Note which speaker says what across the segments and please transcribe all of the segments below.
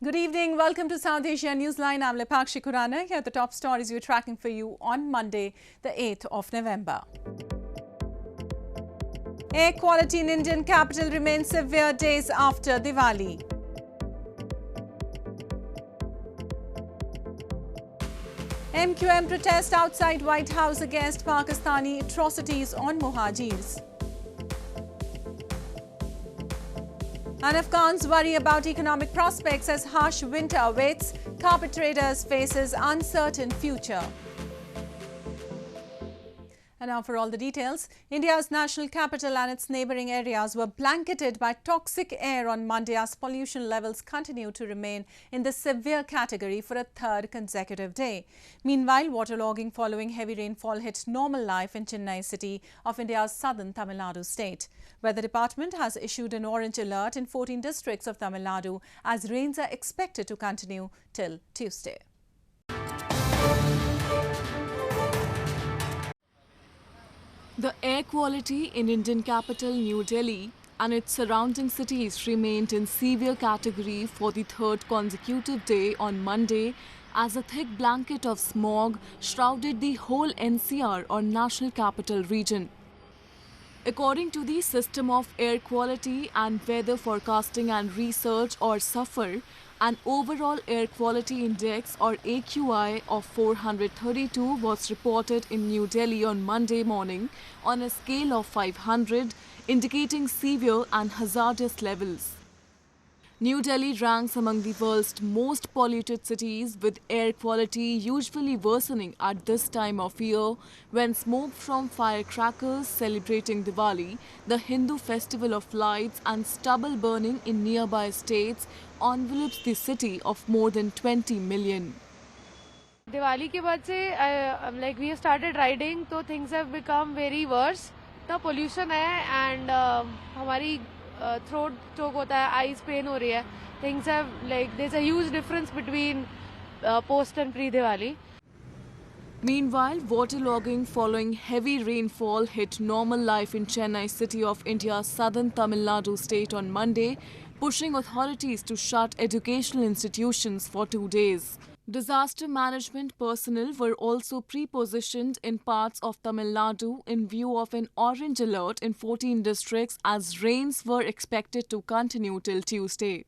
Speaker 1: Good evening. Welcome to South Asia Newsline. I'm Lepakshi Khurana. Here are the top stories we're tracking for you on Monday, the 8th of November. Air quality in Indian capital remains severe days after Diwali. MQM protest outside White House against Pakistani atrocities on Mohajirs. And Afghans worry about economic prospects as harsh winter awaits. Carpet traders faces uncertain future. And now for all the details. India's national capital and its neighbouring areas were blanketed by toxic air on Monday as pollution levels continue to remain in the severe category for a third consecutive day. Meanwhile, waterlogging following heavy rainfall hit normal life in Chennai city of India's southern Tamil Nadu state. Weather Department has issued an orange alert in 14 districts of Tamil Nadu as rains are expected to continue till Tuesday.
Speaker 2: The air quality in Indian capital New Delhi and its surrounding cities remained in severe category for the third consecutive day on Monday as a thick blanket of smog shrouded the whole NCR or National Capital Region. According to the System of Air Quality and Weather Forecasting and Research or SAFAR, an overall air quality index or AQI of 432 was reported in New Delhi on Monday morning on a scale of 500, indicating severe and hazardous levels. New Delhi ranks among the world's most polluted cities, with air quality usually worsening at this time of year when smoke from firecrackers celebrating Diwali, the Hindu festival of lights, and stubble burning in nearby states envelops the city of more than 20 million.
Speaker 3: Diwali ke baad se, like we have started riding, so things have become very worse. The pollution hai and हमारी throat choke hota hai, eyes pain ho rahi hai. Things have there's a huge difference between post and pre-Diwali.
Speaker 2: Meanwhile, waterlogging following heavy rainfall hit normal life in Chennai city of India's southern Tamil Nadu state on Monday, pushing authorities to shut educational institutions for 2 days. Disaster management personnel were also pre-positioned in parts of Tamil Nadu in view of an orange alert in 14 districts as rains were expected to continue till Tuesday.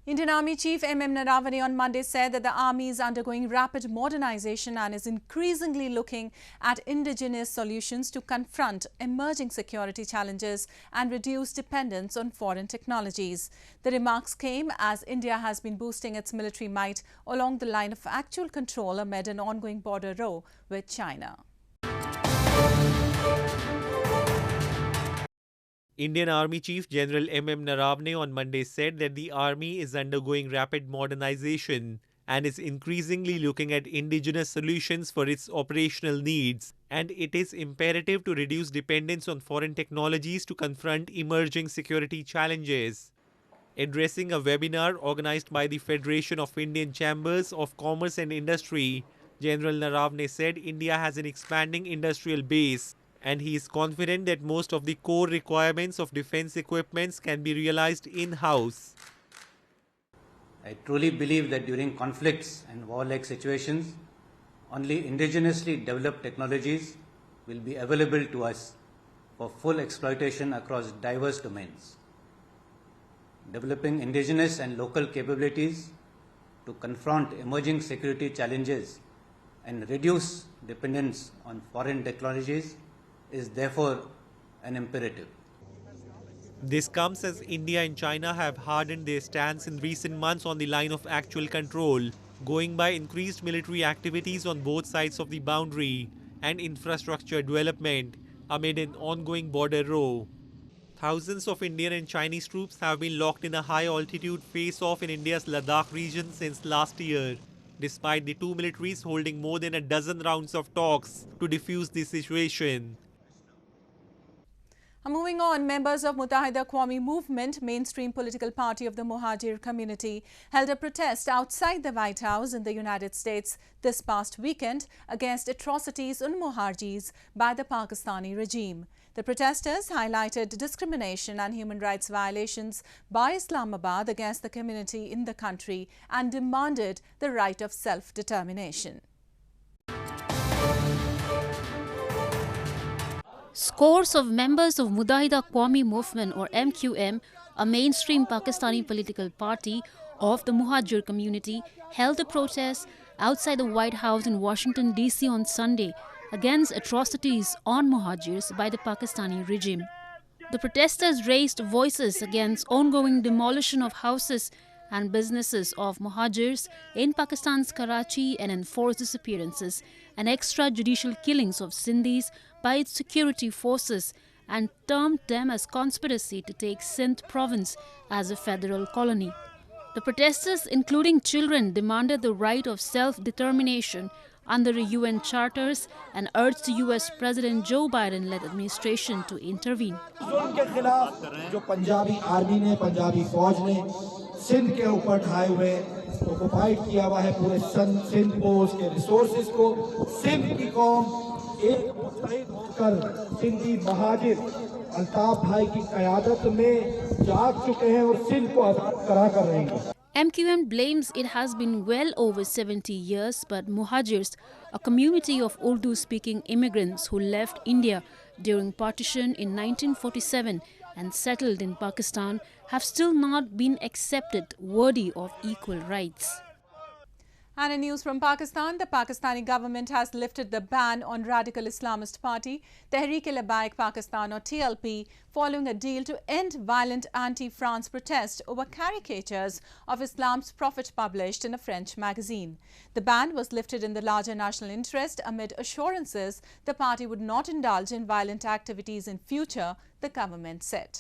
Speaker 1: Indian Army Chief Naravane on Monday said that the army is undergoing rapid modernization and is increasingly looking at indigenous solutions to confront emerging security challenges and reduce dependence on foreign technologies. The remarks came as India has been boosting its military might along the line of actual control amid an ongoing border row with China.
Speaker 4: Indian Army Chief General Naravane on Monday said that the army is undergoing rapid modernization and is increasingly looking at indigenous solutions for its operational needs, and it is imperative to reduce dependence on foreign technologies to confront emerging security challenges. Addressing a webinar organized by the Federation of Indian Chambers of Commerce and Industry, General Naravane said India has an expanding industrial base, and he is confident that most of the core requirements of defense equipments can be realized in-house.
Speaker 5: I truly believe that during conflicts and war-like situations, only indigenously developed technologies will be available to us for full exploitation across diverse domains. Developing indigenous and local capabilities to confront emerging security challenges and reduce dependence on foreign technologies is therefore an imperative.
Speaker 4: This comes as India and China have hardened their stance in recent months on the line of actual control, going by increased military activities on both sides of the boundary and infrastructure development amid an ongoing border row. Thousands of Indian and Chinese troops have been locked in a high-altitude face-off in India's Ladakh region since last year, despite the two militaries holding more than a dozen rounds of talks to defuse the situation.
Speaker 1: Moving on, members of Mudahida Qaumi Movement, mainstream political party of the Mohajir community, held a protest outside the White House in the United States this past weekend against atrocities on Mohajirs by the Pakistani regime. The protesters highlighted discrimination and human rights violations by Islamabad against the community in the country and demanded the right of self-determination.
Speaker 6: Scores of members of Mudahida Qaumi Movement or MQM, a mainstream Pakistani political party of the Mohajir community, held a protest outside the White House in Washington, D.C. on Sunday against atrocities on Mohajirs by the Pakistani regime. The protesters raised voices against ongoing demolition of houses and businesses of Mohajirs in Pakistan's Karachi and enforced disappearances and extrajudicial killings of Sindhis by its security forces and termed them as conspiracy to take Sindh province as a federal colony. The protesters, including children, demanded the right of self-determination under the UN charters and urged the US President Joe Biden-led administration to intervene.
Speaker 7: Sindh के ऊपर ढाए हुए occupied किया हुआ है पूरे सिंध को, उसके resources को। सिंध की कौम एक मुत्तहिद होकर सिंधी महाजिर अल्ताफ भाई की क़यादत में जाग चुके हैं और सिंध को आज़ाद करा कर रहे हैं।
Speaker 6: MQM blames it has been well over 70 years, but Mohajirs, a community of Urdu-speaking immigrants who left India during partition in 1947 and settled in Pakistan, have still not been accepted worthy of equal rights.
Speaker 1: And in news from Pakistan, the Pakistani government has lifted the ban on radical Islamist party Tehreek-e-Labbaik Pakistan or TLP following a deal to end violent anti-France protest over caricatures of Islam's prophet published in a French magazine. The ban was lifted in the larger national interest amid assurances the party would not indulge in violent activities in future, the government said.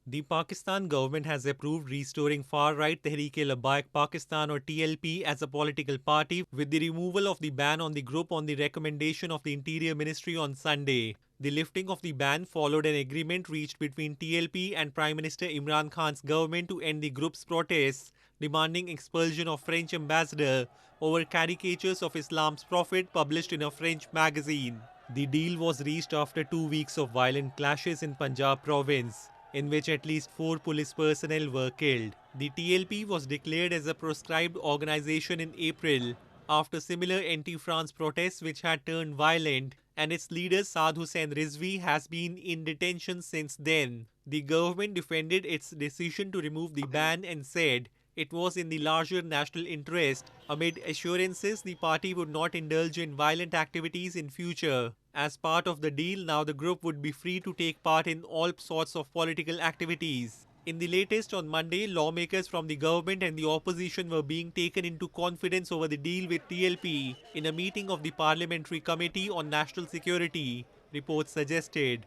Speaker 4: The Pakistan government has approved restoring far-right Tehreek-e-Labbaik Pakistan or TLP as a political party with the removal of the ban on the group on the recommendation of the Interior Ministry on Sunday. The lifting of the ban followed an agreement reached between TLP and Prime Minister Imran Khan's government to end the group's protests, demanding expulsion of French ambassador over caricatures of Islam's prophet published in a French magazine. The deal was reached after 2 weeks of violent clashes in Punjab province, in which at least 4 police personnel were killed. The TLP was declared as a proscribed organization in April after similar anti-France protests which had turned violent, and its leader Saad Hussain Rizvi has been in detention since then. The government defended its decision to remove the ban and said it was in the larger national interest amid assurances the party would not indulge in violent activities in future. As part of the deal, now the group would be free to take part in all sorts of political activities. In the latest, on Monday, lawmakers from the government and the opposition were being taken into confidence over the deal with TLP in a meeting of the Parliamentary Committee on National Security, reports suggested.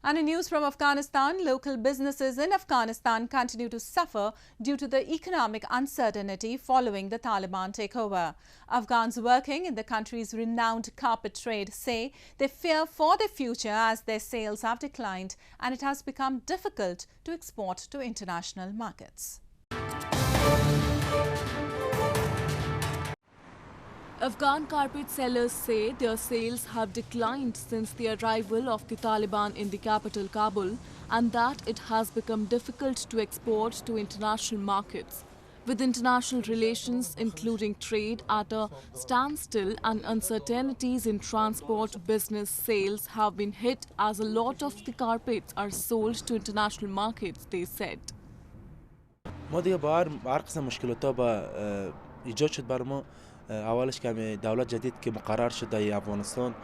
Speaker 1: And in news from Afghanistan, local businesses in Afghanistan continue to suffer due to the economic uncertainty following the Taliban takeover. Afghans working in the country's renowned carpet trade say they fear for their future as their sales have declined and it has become difficult to export to international markets.
Speaker 2: Afghan carpet sellers say their sales have declined since the arrival of the Taliban in the capital Kabul and that it has become difficult to export to international markets. With international relations, including trade, at a standstill and uncertainties in transport, business sales have been hit as a lot of the carpets are sold to international markets, they said.
Speaker 8: اولش که دولت جدید که مقرر شده ای افغانستان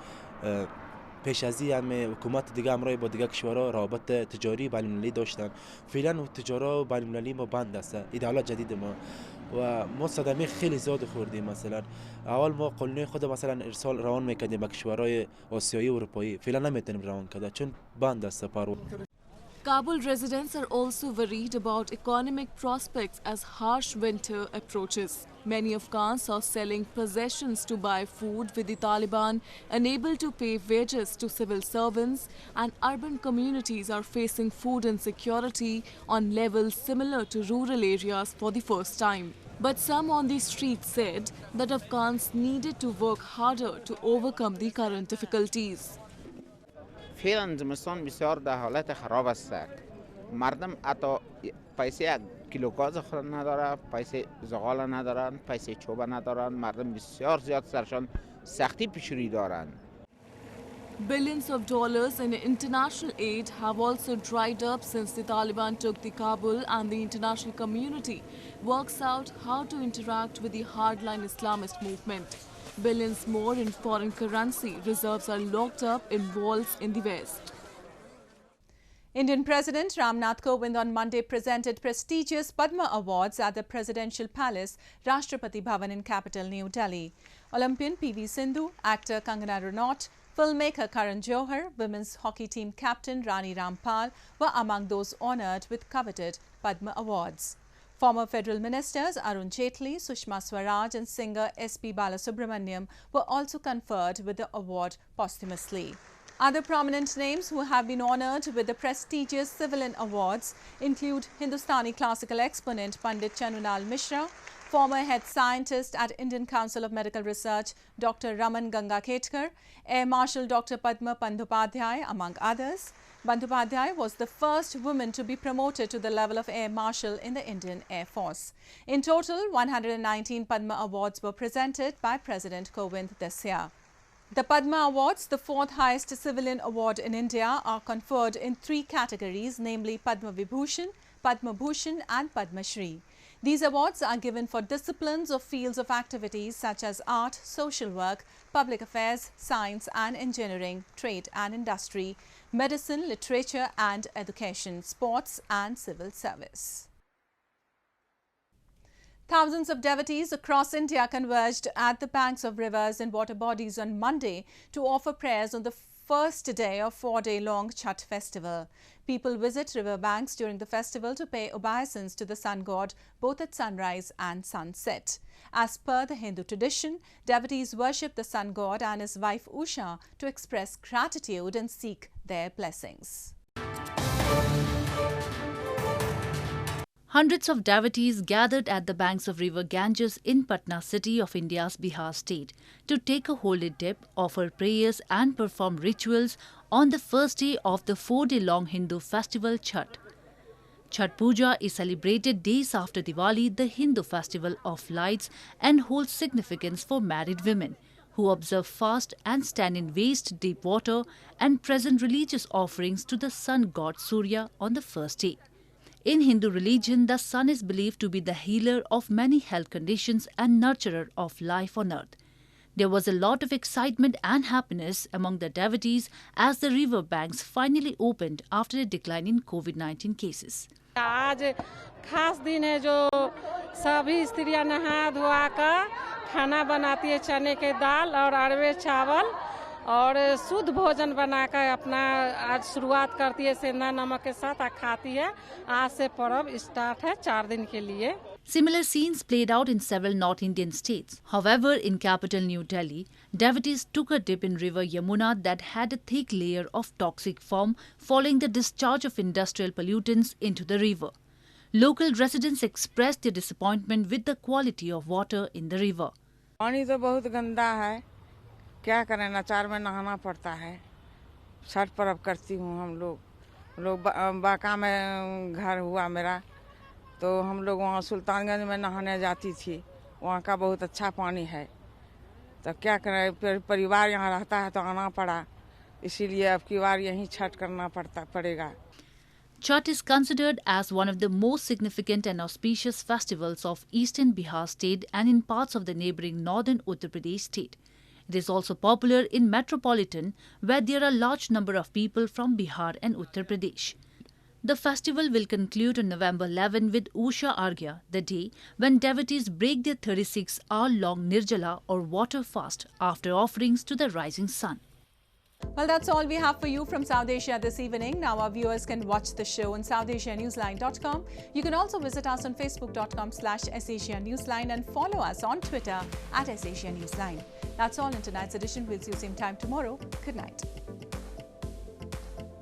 Speaker 8: پیش از این هم حکومت دیگه همراه با دیگه کشورها روابط تجاری بین‌المللی داشتن. فعلا تجارت بین‌المللی ما بند است. این دولت جدید ما و ما صدمه خیلی زیاد خوردیم. مثلا اول ما قلنه خود مثلا ارسال روان میکردیم به کشورهای آسیایی و اروپایی. فعلا نمیتونیم روان کرد چون بند است پارو.
Speaker 2: Kabul residents are also worried about economic prospects as harsh winter approaches. Many Afghans are selling possessions to buy food, with the Taliban unable to pay wages to civil servants, and urban communities are facing food insecurity on levels similar to rural areas for the first time. But some on the street said that Afghans needed to work harder to overcome the current difficulties.
Speaker 9: فعلا زمستان بسیار در حالت خراب است. مردم حتی پیسه کیلو گاز خود نداره، پیسه زغال ندارن، پیسه چوب ندارن. مردم بسیار زیاد سرشان سختی پیشروی دارند.
Speaker 2: Billions of dollars in international aid have also dried up since the Taliban took the Kabul, and the international community works out how to interact with the hardline Islamist movement. Billions more in foreign currency reserves are locked up in vaults in the West.
Speaker 1: Indian President Ramnath Kovind on Monday presented prestigious Padma Awards at the Presidential Palace, Rashtrapati Bhavan in capital New Delhi. Olympian PV Sindhu, actor Kangana Ranaut, filmmaker Karan Johar, women's hockey team captain Rani Rampal were among those honoured with coveted Padma Awards. Former federal ministers Arun Jaitley, Sushma Swaraj and singer S.P. Balasubramaniam were also conferred with the award posthumously. Other prominent names who have been honoured with the prestigious civilian awards include Hindustani classical exponent Pandit Chanunal Mishra, former head scientist at Indian Council of Medical Research Dr. Raman Gangakhetkar, Air Marshal Dr. Padma Bandhopadhyay, among others. Bandhopadhyay was the first woman to be promoted to the level of Air Marshal in the Indian Air Force. In total, 119 Padma Awards were presented by President Kovind this year. The Padma Awards, the fourth highest civilian award in India, are conferred in three categories, namely Padma Vibhushan, Padma Bhushan and Padma Shri. These awards are given for disciplines or fields of activities such as art, social work, public affairs, science and engineering, trade and industry, medicine, literature and education, sports and civil service. Thousands of devotees across India converged at the banks of rivers and water bodies on Monday to offer prayers on the first day of 4-day-long Chhath festival. People visit river banks during the festival to pay obeisance to the sun god both at sunrise and sunset. As per the Hindu tradition, devotees worship the sun god and his wife Usha to express gratitude and seek their blessings.
Speaker 6: Hundreds of devotees gathered at the banks of river Ganges in Patna city of India's Bihar state to take a holy dip, offer prayers and perform rituals on the first day of the 4-day-long Hindu festival Chhath. Chhath Puja is celebrated days after Diwali, the Hindu festival of lights, and holds significance for married women who observe fast and stand in waist-deep water and present religious offerings to the sun god Surya on the first day. In Hindu religion, the sun is believed to be the healer of many health conditions and nurturer of life on earth. There was a lot of excitement and happiness among the devotees as the river banks finally opened after a decline in COVID-19 cases.
Speaker 10: आज खास दिन है जो सभी स्त्रियां नहा धोआ कर खाना बनाती है, चने के दाल और अरवे चावल और शुद्ध भोजन बनाकर अपना आज शुरुआत करती है सेंधा नमक के साथ खाती है। आज से पर्व स्टार्ट है 4 दिन के लिए।
Speaker 6: Similar scenes played out in several North Indian states. However, in capital New Delhi, devotees took a dip in river Yamuna that had a thick layer of toxic foam following the discharge of industrial pollutants into the river. Local residents expressed their disappointment with the quality of water in the river.
Speaker 10: पानी तो बहुत गंदा है, क्या करें, नाचार में नहाना पड़ता है। छठ पर्व करती हूँ हम लोग बांका में घर हुआ मेरा, तो हम लोग वहाँ सुल्तानगंज में नहाने जाती थी, वहाँ का बहुत अच्छा पानी है। तो क्या करें, परिवार यहाँ रहता है तो आना पड़ा, इसीलिए अब की बार यहीं छठ करना पड़ेगा।
Speaker 6: Chhath is considered as one of the most significant and auspicious festivals of eastern Bihar state and in parts of the neighbouring northern Uttar Pradesh state. It is also popular in metropolitan, where there are a large number of people from Bihar and Uttar Pradesh. The festival will conclude on November 11 with Usha Arghya, the day when devotees break their 36-hour-long Nirjala or water fast after offerings to the rising sun.
Speaker 1: Well, that's all we have for you from South Asia this evening. Now our viewers can watch the show on SouthAsiaNewsline.com. You can also visit us on Facebook.com/SAsiaNewsline and follow us on Twitter @SAsiaNewsline. That's all in tonight's edition. We'll see you same time tomorrow. Good night.